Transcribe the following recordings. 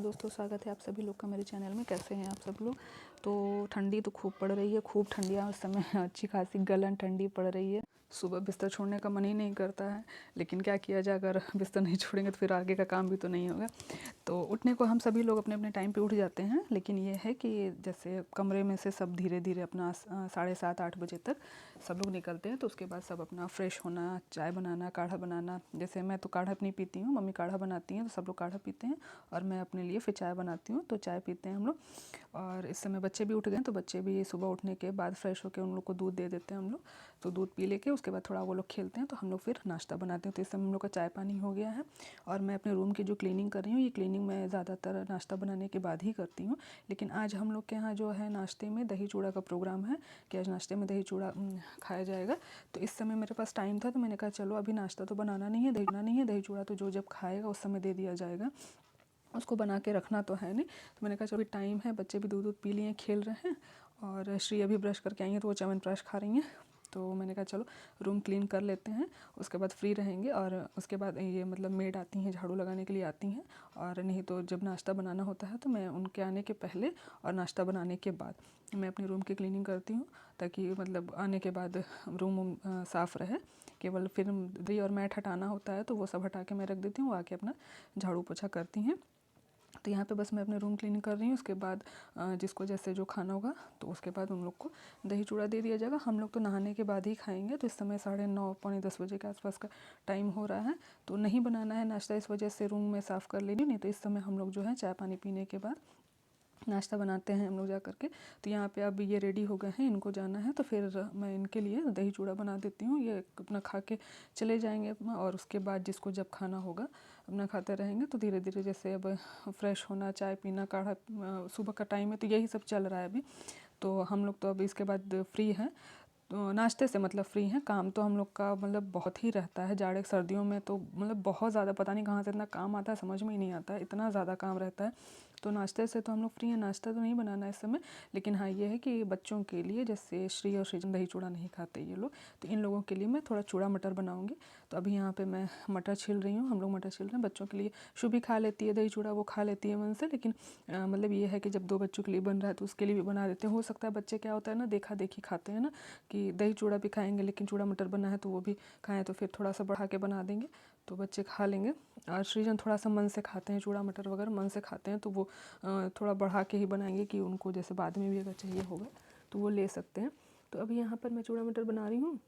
दोस्तों, स्वागत है आप सभी लोग का मेरे चैनल में। कैसे हैं आप सब लोग? तो ठंडी तो खूब पड़ रही है, खूब ठंडी है उस समय अच्छी खासी गलन ठंडी पड़ रही है। सुबह बिस्तर छोड़ने का मन ही नहीं करता है, लेकिन क्या किया जाए, अगर बिस्तर नहीं छोड़ेंगे तो फिर आगे का काम भी तो नहीं होगा। तो उठने को हम सभी लोग अपने अपने टाइम पे उठ जाते हैं, लेकिन ये है कि जैसे कमरे में से सब धीरे धीरे अपना 7:30-8 बजे तक सब लोग निकलते हैं। तो उसके बाद सब अपना फ्रेश होना, चाय बनाना, काढ़ा बनाना। जैसे मैं तो काढ़ा नहीं पीती हूँ, मम्मी काढ़ा बनाती हैं तो सब लोग काढ़ा पीते हैं और मैं अपने लिए फिर चाय बनाती हूँ, तो चाय पीते हैं हम लोग। और इस समय बच्चे भी उठ गए हैं, तो बच्चे भी सुबह उठने के बाद फ्रेश होकर उन लोग को दूध दे देते हैं हम लोग। तो दूध पी लेके उसके बाद थोड़ा वो लोग खेलते हैं, तो हम लोग फिर नाश्ता बनाते हैं। तो इस समय हम लोग का चाय पानी हो गया है और मैं अपने रूम की जो क्लीनिंग कर रही हूँ, ये क्लीनिंग मैं ज़्यादातर नाश्ता बनाने के बाद ही करती हूँ। लेकिन आज हम लोग के यहाँ जो है नाश्ते में दही चूड़ा का प्रोग्राम है कि आज नाश्ते में दही चूड़ा खाया जाएगा। तो इस समय मेरे पास टाइम था, तो मैंने कहा चलो अभी नाश्ता तो बनाना नहीं है, दही चूड़ा तो जो जब खाएगा उस समय दे दिया जाएगा, उसको बना के रखना तो है नहीं। तो मैंने कहा चलो अभी टाइम है, बच्चे भी दूध पी लिए, खेल रहे हैं और श्री अभी ब्रश करके आई हैं तो वो च्यवनप्राश खा रही हैं। तो मैंने कहा चलो रूम क्लीन कर लेते हैं, उसके बाद फ्री रहेंगे। और उसके बाद ये मतलब मेड आती हैं, झाड़ू लगाने के लिए आती हैं, और नहीं तो जब नाश्ता बनाना होता है तो मैं उनके आने के पहले और नाश्ता बनाने के बाद मैं अपने रूम की क्लीनिंग करती हूँ, ताकि मतलब आने के बाद रूम साफ़ रहे। केवल फिर दरी और मैट हटाना होता है तो वो सब हटा के मैं रख देती हूँ, आके अपना झाड़ू पोछा करती हैं। तो यहाँ पे बस मैं अपने रूम क्लीन कर रही हूँ। उसके बाद जिसको जैसे जो खाना होगा तो उसके बाद उन लोग को दही चूड़ा दे दिया जाएगा। हम लोग तो नहाने के बाद ही खाएंगे, तो इस समय 9:30 पौने 10 बजे के आसपास का टाइम हो रहा है। तो नहीं बनाना है नाश्ता, इस वजह से रूम में साफ़ कर लेंगे। नहीं तो इस समय हम लोग जो है चाय पानी पीने के बाद नाश्ता बनाते हैं हम लोग जा करके। तो यहाँ पे अब ये रेडी हो गए हैं, इनको जाना है, तो फिर मैं इनके लिए दही चूड़ा बना देती हूँ। ये अपना खा के चले जाएंगे अपना, और उसके बाद जिसको जब खाना होगा अपना खाते रहेंगे। तो धीरे धीरे जैसे अब फ्रेश होना, चाय पीना, काढ़ा, सुबह का टाइम है तो यही सब चल रहा है अभी। तो हम लोग तो अब इसके बाद फ्री हैं, तो नाश्ते से मतलब फ्री हैं। काम तो हम लोग का मतलब बहुत ही रहता है, जाड़े सर्दियों में तो मतलब बहुत ज़्यादा, पता नहीं कहाँ से इतना काम आता है, समझ में ही नहीं आता है, इतना ज़्यादा काम रहता है। तो नाश्ते से तो हम लोग फ्री हैं, नाश्ता तो नहीं बनाना है इस समय। लेकिन हाँ ये है कि बच्चों के लिए, जैसे श्री और सृजन दही चूड़ा नहीं खाते ये लोग, तो इन लोगों के लिए मैं थोड़ा चूड़ा मटर बनाऊँगी। तो अभी यहाँ पे मैं मटर छील रही हूँ, हम लोग मटर छील रहे हैं बच्चों के लिए। शुभी खा लेती है दही चूड़ा, वो खा लेती है मन से, लेकिन मतलब ये है कि जब 2 बच्चों के लिए बन रहा है तो उसके लिए भी बना देते हैं। हो सकता है बच्चे क्या होता है ना, देखा देखी खाते हैं ना, कि दही चूड़ा भी खाएंगे लेकिन चूड़ा मटर बना है तो वो भी खाएं, तो फिर थोड़ा सा बढ़ा के बना देंगे तो बच्चे खा लेंगे। और सृजन थोड़ा सा मन से खाते हैं, चूड़ा मटर वगैरह मन से खाते हैं, तो वो थोड़ा बढ़ा के ही बनाएंगे कि उनको जैसे बाद में भी अगर चाहिए होगा तो वो ले सकते हैं। तो अभी यहाँ पर मैं चूड़ा मटर बना रही हूँ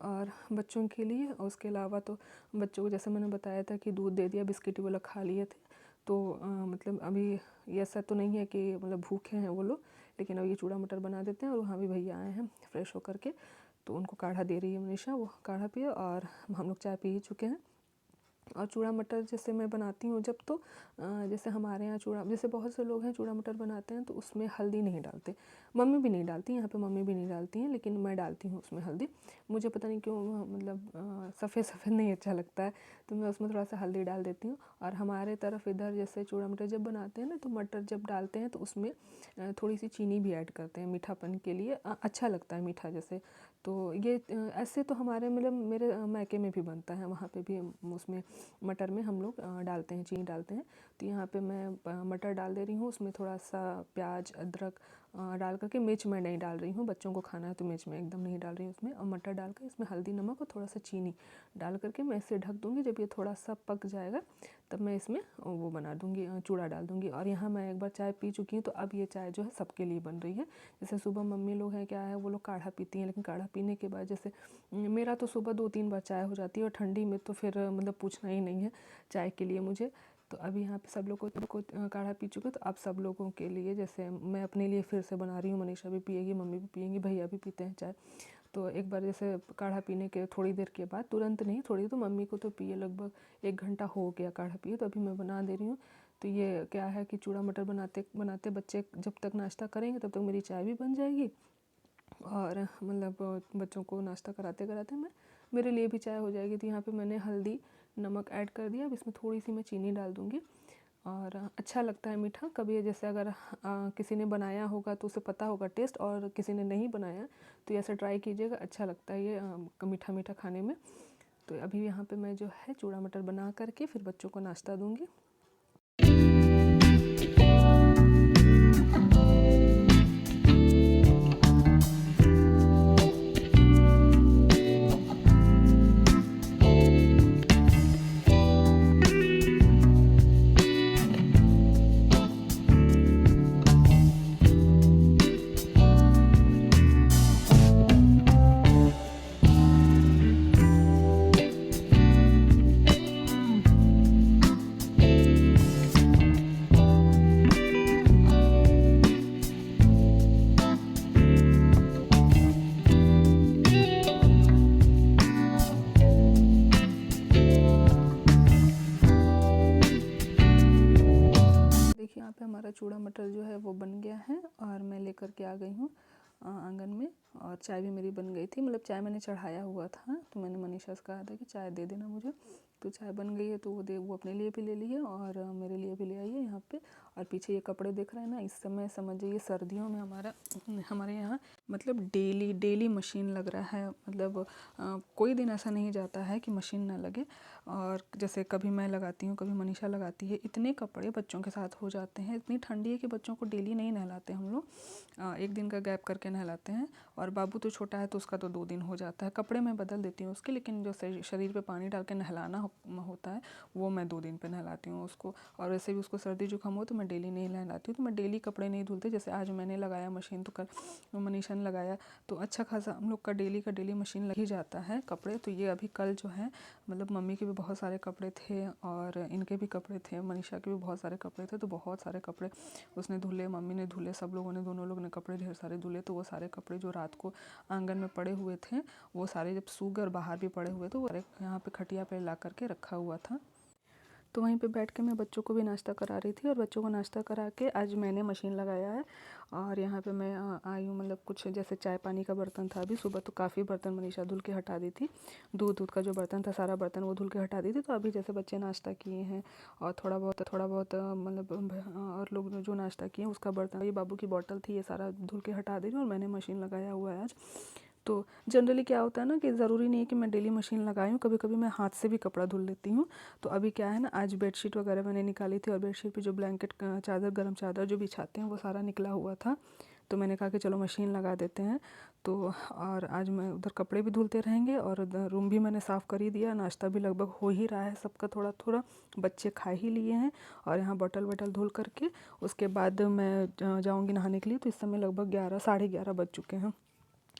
और बच्चों के लिए। और उसके अलावा तो बच्चों को जैसे मैंने बताया था कि दूध दे दिया, बिस्किट वाला खा लिए थे। तो मतलब अभी ऐसा तो नहीं है कि मतलब भूखे हैं वो लोग, लेकिन अब ये चूड़ा मटर बना देते हैं। और वहाँ भी भैया आए हैं फ्रेश होकर के, तो उनको काढ़ा दे रही है मनीषा, वो काढ़ा पिए, और हम लोग चाय पी ही चुके हैं। और चूड़ा मटर जैसे मैं बनाती हूँ जब, तो जैसे हमारे यहाँ चूड़ा, जैसे बहुत से लोग हैं चूड़ा मटर बनाते हैं तो उसमें हल्दी नहीं डालते, मम्मी भी नहीं डालती, यहाँ पे मम्मी भी नहीं डालती हैं, लेकिन मैं डालती हूँ उसमें हल्दी। मुझे पता नहीं क्यों, मतलब सफ़ेद सफ़ेद नहीं अच्छा लगता है, तो मैं उसमें थोड़ा सा हल्दी डाल देती हूँ। और हमारे तरफ इधर जैसे चूड़ा मटर जब बनाते हैं ना, तो मटर जब डालते हैं तो उसमें थोड़ी सी चीनी भी ऐड करते हैं मीठापन के लिए, अच्छा लगता है मीठा जैसे। तो ये ऐसे तो हमारे मतलब मेरे मायके में भी बनता है, वहाँ पे भी उसमें मटर में हम लोग डालते हैं, चीनी डालते हैं। तो यहाँ पे मैं मटर डाल दे रही हूँ, उसमें थोड़ा सा प्याज अदरक डाल करके, मिर्च मैं नहीं डाल रही हूँ, बच्चों को खाना है तो मिर्च मैं एकदम नहीं डाल रही हूँ उसमें। और मटर डाल कर इसमें हल्दी नमक और थोड़ा सा चीनी डाल करके मैं इसे ढक दूँगी। जब ये थोड़ा सा पक जाएगा तब मैं इसमें वो बना दूँगी, चूड़ा डाल दूँगी। और यहाँ मैं एक बार चाय पी चुकी हूँ, तो अब ये चाय जो है सबके लिए बन रही है। जैसे सुबह मम्मी लोग हैं, क्या है, वो लोग काढ़ा पीती हैं, लेकिन काढ़ा पीने के बाद जैसे मेरा तो सुबह 2-3 बार चाय हो जाती है, और ठंडी में तो फिर मतलब पूछना ही नहीं है चाय के लिए मुझे। तो अभी यहाँ पे सब लोग को काढ़ा पी चुके, तो अब सब लोगों के लिए जैसे मैं अपने लिए फिर से बना रही हूँ। मनीषा भी पिएगी, मम्मी भी पिएंगी, भैया भी पीते हैं चाय। तो एक बार जैसे काढ़ा पीने के थोड़ी देर के बाद, तुरंत नहीं, थोड़ी, तो मम्मी को तो पिए लगभग 1 घंटा हो गया काढ़ा पिए, तो अभी मैं बना दे रही हूँ। तो ये क्या है कि चूड़ा मटर बनाते बनाते बच्चे जब तक नाश्ता करेंगे तब तक मेरी चाय भी बन जाएगी, और मतलब बच्चों को नाश्ता कराते कराते मेरे लिए भी चाय हो जाएगी। तो यहाँ पे मैंने हल्दी नमक ऐड कर दिया, अब इसमें थोड़ी सी मैं चीनी डाल दूँगी। और अच्छा लगता है मीठा। कभी जैसे अगर किसी ने बनाया होगा तो उसे पता होगा टेस्ट, और किसी ने नहीं बनाया तो ऐसा ट्राई कीजिएगा, अच्छा लगता है ये मीठा मीठा खाने में। तो अभी यहाँ पे मैं जो है चूड़ा मटर बना करके फिर बच्चों को नाश्ता दूँगी। चूड़ा मटर जो है वो बन गया है और मैं लेकर के आ गई हूँ आंगन में। और चाय भी मेरी बन गई थी, मतलब चाय मैंने चढ़ाया हुआ था, तो मैंने मनीषा से कहा था कि चाय दे देना मुझे। तो चाय बन गई है तो वो अपने लिए भी ले ली है और मेरे लिए भी ले आई है यहाँ पे। और पीछे ये कपड़े दिख रहे हैं ना, इस समय समझ जाइए सर्दियों में हमारे यहाँ मतलब डेली मशीन लग रहा है। मतलब कोई दिन ऐसा नहीं जाता है कि मशीन ना लगे। और जैसे कभी मैं लगाती हूँ, कभी मनीषा लगाती है। इतने कपड़े बच्चों के साथ हो जाते हैं, इतनी ठंडी है कि बच्चों को डेली नहीं नहलाते हम लोग, एक दिन का गैप करके नहलाते हैं। और बाबू तो छोटा है तो उसका तो 2 दिन हो जाता है। कपड़े मैं बदल देती हूँ उसके, लेकिन जो शरीर पे पानी डाल के नहलाना होता है वो मैं 2 दिन पे नहलाती हूँ उसको। और वैसे भी उसको सर्दी जुकाम हो तो मैं डेली नहीं नहलाती हूँ। तो मैं डेली कपड़े नहीं धुलती। जैसे आज मैंने लगाया मशीन, तो कल मनीषा ने लगाया, तो अच्छा खासा हम लोग का डेली मशीन लग ही जाता है कपड़े। तो ये अभी कल जो है मतलब मम्मी के भी बहुत सारे कपड़े थे और इनके भी कपड़े थे, मनीषा के भी बहुत सारे कपड़े थे। तो बहुत सारे कपड़े उसने धुले, मम्मी ने धुले, सब लोगों ने, दोनों लोग ने कपड़े ढेर सारे धुले। तो वो सारे कपड़े जो रात को आंगन में पड़े हुए थे वो सारे जब सूख गए और बाहर भी पड़े हुए थे, वो यहाँ पे खटिया पे ला करके रखा हुआ था। तो वहीं पे बैठ के मैं बच्चों को भी नाश्ता करा रही थी और बच्चों को नाश्ता करा के आज मैंने मशीन लगाया है। और यहाँ पे मैं आई हूँ, मतलब कुछ जैसे चाय पानी का बर्तन था अभी सुबह, तो काफ़ी बर्तन मनीषा धुल के हटा दी थी। दूध का जो बर्तन था सारा बर्तन वो धुल के हटा दी थी। तो अभी जैसे बच्चे नाश्ता किए हैं और थोड़ा बहुत मतलब और लोग जो नाश्ता किए उसका बर्तन, ये बाबू की बॉटल थी, ये सारा धुल के हटा दी थी और मैंने मशीन लगाया हुआ है आज। तो जनरली क्या होता है ना कि ज़रूरी नहीं है कि मैं डेली मशीन लगाई हूँ, कभी कभी मैं हाथ से भी कपड़ा धुल लेती हूँ। तो अभी क्या है ना, आज बेडशीट वगैरह मैंने निकाली थी और बेडशीट पे जो ब्लैंकेट चादर, गर्म चादर जो बिछाते हैं वो सारा निकला हुआ था। तो मैंने कहा कि चलो मशीन लगा देते हैं। तो और आज मैं उधर कपड़े भी धुलते रहेंगे और रूम भी मैंने साफ़ कर ही दिया। नाश्ता भी लगभग हो ही रहा है सबका, थोड़ा थोड़ा बच्चे खा ही लिए हैं। और यहाँ बॉटल वटल धुल करके उसके बाद मैं जाऊँगी नहाने के लिए। तो इस समय लगभग 11 साढ़े 11 बज चुके हैं।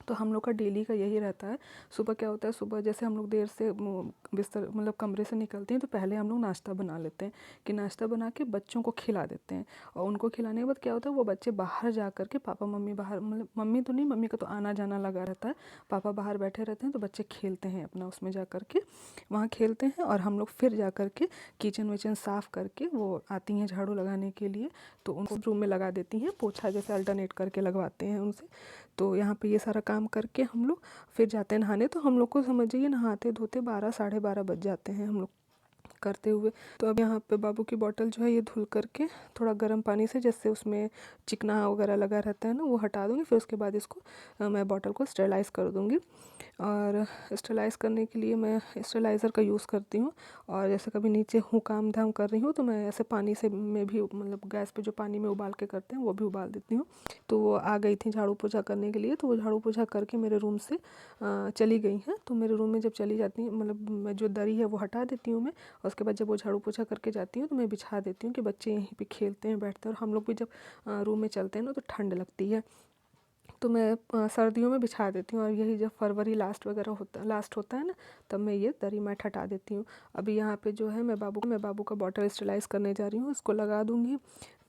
तो हम लोग का डेली का यही रहता है। सुबह क्या होता है, सुबह जैसे हम लोग देर से बिस्तर मतलब कमरे से निकलते हैं तो पहले हम लोग नाश्ता बना लेते हैं कि नाश्ता बना के बच्चों को खिला देते हैं। और उनको खिलाने के बाद क्या होता है, वो बच्चे बाहर जा कर के, पापा मम्मी बाहर, मतलब मम्मी तो नहीं, मम्मी का तो आना जाना लगा रहता है, पापा बाहर बैठे रहते हैं। तो बच्चे खेलते हैं अपना उसमें जा कर के, वहाँ खेलते हैं। और हम लोग फिर जा कर के किचन विचन साफ़ करके वो आती हैं झाड़ू लगाने के लिए, तो उनको रूम में लगा देती हैं पोछा, जैसे अल्टरनेट करके लगवाते हैं उनसे। तो यहाँ पे ये सारा काम करके हम लोग फिर जाते हैं नहाने। तो हम लोग को समझिए नहाते धोते 12 साढ़े 12 बज जाते हैं हम लोग करते हुए। तो अब यहाँ पे बाबू की बॉटल जो है ये धुल करके थोड़ा गर्म पानी से, जैसे उसमें चिकना वगैरह लगा रहता है ना, वो हटा दूँगी। फिर उसके बाद इसको मैं बॉटल को स्टेरलाइज़ कर दूँगी। और स्टेरलाइज़ करने के लिए मैं स्टेरलाइज़र का यूज़ करती हूँ। और जैसे कभी नीचे हूँ काम धाम कर रही हूँ तो मैं ऐसे पानी से में भी, मतलब गैस पे जो पानी में उबाल के करते हैं वो भी उबाल देती हूँ। तो वो आ गई थी झाड़ू पोछा करने के लिए, तो वो झाड़ू पोछा करके मेरे रूम से चली गई हैं। तो मेरे रूम में जब चली जाती हैं, मतलब मैं जो दरी है वो हटा देती हूँ मैं। और उसके बाद जब वो झाड़ू पोछा करके जाती हूँ तो मैं बिछा देती हूँ कि बच्चे यहीं पे खेलते हैं, बैठते हैं। और हम लोग भी जब रूम में चलते हैं ना तो ठंड लगती है, तो मैं सर्दियों में बिछा देती हूँ। और यही जब फरवरी लास्ट होता है ना, तब मैं ये दरी मैट हटा देती हूँ। अभी यहाँ पे जो है मैं बाबू का बॉटल स्टेरलाइज़ करने जा रही हूँ, इसको लगा दूँगी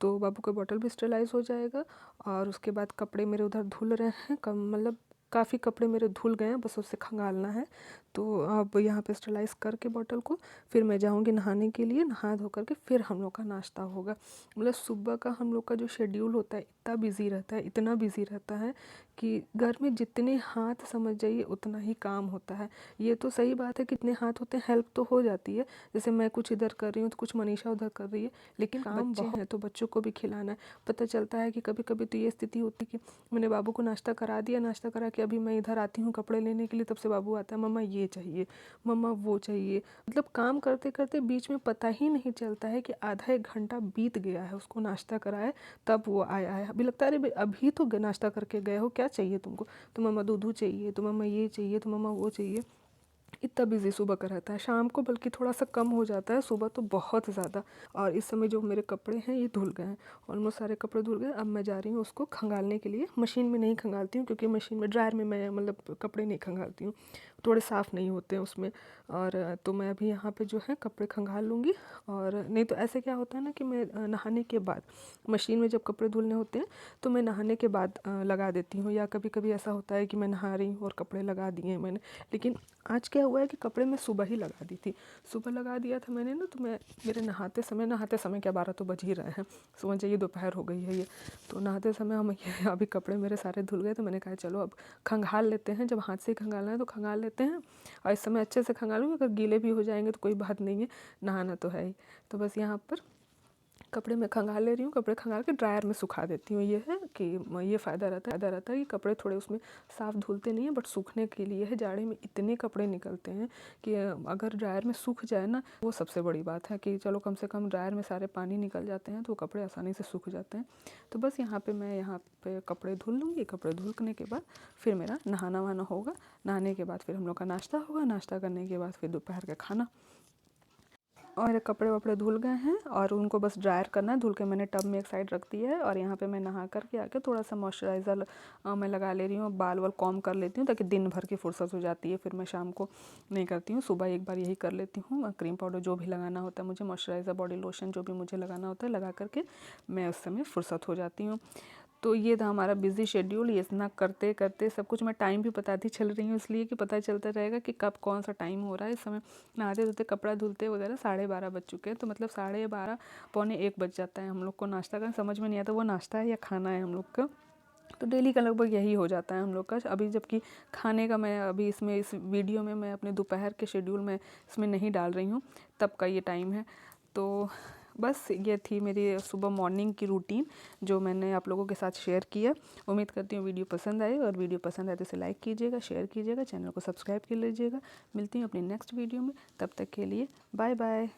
तो बाबू का बॉटल भी स्टेरलाइज़ हो जाएगा। और उसके बाद कपड़े मेरे उधर धुल रहे हैं, कम मतलब काफ़ी कपड़े मेरे धुल गए हैं, बस उससे खंगालना है। तो अब यहाँ पे स्टेरलाइज़ करके बॉटल को फिर मैं जाऊँगी नहाने के लिए, नहा धो करके फिर हम लोग का नाश्ता होगा। मतलब सुबह का हम लोग का जो शेड्यूल होता है इतना बिज़ी रहता है, इतना बिज़ी रहता है कि घर में जितने हाथ समझ जाइए उतना ही काम होता है। ये तो सही बात है, कितने हाथ होते हैं, हेल्प तो हो जाती है। जैसे मैं कुछ इधर कर रही हूँ तो कुछ मनीषा उधर कर रही है, लेकिन काम बच्चे हैं तो बच्चों को भी खिलाना है। पता चलता है कि कभी कभी तो ये स्थिति होती है कि मैंने बाबू को नाश्ता करा दिया, नाश्ता करा के अभी मैं इधर आती हूँ कपड़े लेने के लिए, तब से बाबू आता है, मम्मा ये चाहिए, मम्मा वो चाहिए। मतलब काम करते करते बीच में पता ही नहीं चलता है कि आधा एक घंटा बीत गया है, उसको नाश्ता कराए तब वो आया है। अभी लगता है अरे अभी तो नाश्ता करके गए हो, क्या चाहिए तुमको, तो मम्मा दूध चाहिए, तो मम्मा ये चाहिए, तो मम्मा वो चाहिए। इतना बिज़ी सुबह का रहता है। शाम को बल्कि थोड़ा सा कम हो जाता है, सुबह तो बहुत ज़्यादा। और इस समय जो मेरे कपड़े हैं ये धुल गए हैं, ऑलमोस्ट सारे कपड़े धुल गए। अब मैं जा रही हूँ उसको खंगालने के लिए। मशीन में नहीं खंगालती हूँ क्योंकि मशीन में ड्रायर में मैं मतलब कपड़े नहीं खंगालती हूँ, थोड़े साफ़ नहीं होते हैं उसमें। और तो मैं अभी यहाँ पे जो है कपड़े खंगाल लूँगी। और नहीं तो ऐसे क्या होता है ना कि मैं नहाने के बाद मशीन में जब कपड़े धुलने होते हैं तो मैं नहाने के बाद लगा देती हूँ, या कभी कभी ऐसा होता है कि मैं नहा रही हूँ और कपड़े लगा दिए हैं मैंने। लेकिन आज क्या हुआ है कि कपड़े मैं सुबह ही लगा दी थी, सुबह लगा दिया था मैंने ना, तो मैं मेरे नहाते समय क्या 12 तो बज ही रहे हैं, समझ जाइए दोपहर हो गई है ये। तो नहाते समय हम ये अभी कपड़े मेरे सारे धुल गए, तो मैंने कहा चलो अब खंगाल लेते हैं, जब हाथ से ही खंगालना है तो खंगाल लेते हैं। और इस समय अच्छे से खंगालूंगी, अगर गीले भी हो जाएंगे तो कोई बात नहीं है, नहाना तो है ही। तो बस यहाँ पर कपड़े मैं खंगाल ले रही हूँ, कपड़े खंगाल के ड्रायर में सुखा देती हूँ। ये है कि ये फ़ायदा रहता है कि कपड़े थोड़े उसमें साफ़ धुलते नहीं हैं, बट सूखने के लिए है। जाड़े में इतने कपड़े निकलते हैं कि अगर ड्रायर में सूख जाए ना, वो सबसे बड़ी बात है कि चलो कम से कम ड्रायर में सारे पानी निकल जाते हैं तो कपड़े आसानी से सूख जाते हैं। तो बस यहाँ पर मैं कपड़े धुल लूँगी, कपड़े धुलने के बाद फिर मेरा नहाना वहाना होगा। नहाने के बाद फिर हम लोग का नाश्ता होगा, नाश्ता करने के बाद फिर दोपहर का खाना। और मेरे कपड़े वपड़े धुल गए हैं और उनको बस ड्रायर करना है। धुल के मैंने टब में एक साइड रख दिया है, और यहाँ पे मैं नहा करके आके थोड़ा सा मॉइस्चराइज़र मैं लगा ले रही हूँ, बाल वाल कॉम कर लेती हूँ ताकि दिन भर की फुर्सत हो जाती है। फिर मैं शाम को नहीं करती हूँ, सुबह एक बार यही कर लेती हूँ। क्रीम पाउडर जो भी लगाना होता है मुझे, मॉइस्चराइज़र, बॉडी लोशन जो भी मुझे लगाना होता है लगा करके मैं उस समय फुर्सत हो जाती हूँ। तो ये था हमारा बिज़ी शेड्यूल। ये इतना करते करते सब कुछ मैं टाइम भी बताती चल रही हूँ, इसलिए कि पता चलता रहेगा कि कब कौन सा टाइम हो रहा है। इस समय नहाते धोते कपड़ा धुलते वगैरह 12:30 बज चुके हैं, तो मतलब 12:30 पौने 1 बज जाता है हम लोग को नाश्ता करने। समझ में नहीं आता वो नाश्ता है या खाना है हम लोग का। तो डेली का लगभग यही हो जाता है हम लोग का। अभी जबकि खाने का मैं अभी इसमें इस वीडियो में मैं अपने दोपहर के शेड्यूल में इसमें नहीं डाल रही हूँ, तब का ये टाइम है। तो बस ये थी मेरी सुबह मॉर्निंग की रूटीन जो मैंने आप लोगों के साथ शेयर किया। उम्मीद करती हूँ वीडियो पसंद आए, और वीडियो पसंद आए तो इसे लाइक कीजिएगा, शेयर कीजिएगा, चैनल को सब्सक्राइब कर लीजिएगा। मिलती हूँ अपनी नेक्स्ट वीडियो में, तब तक के लिए बाय बाय।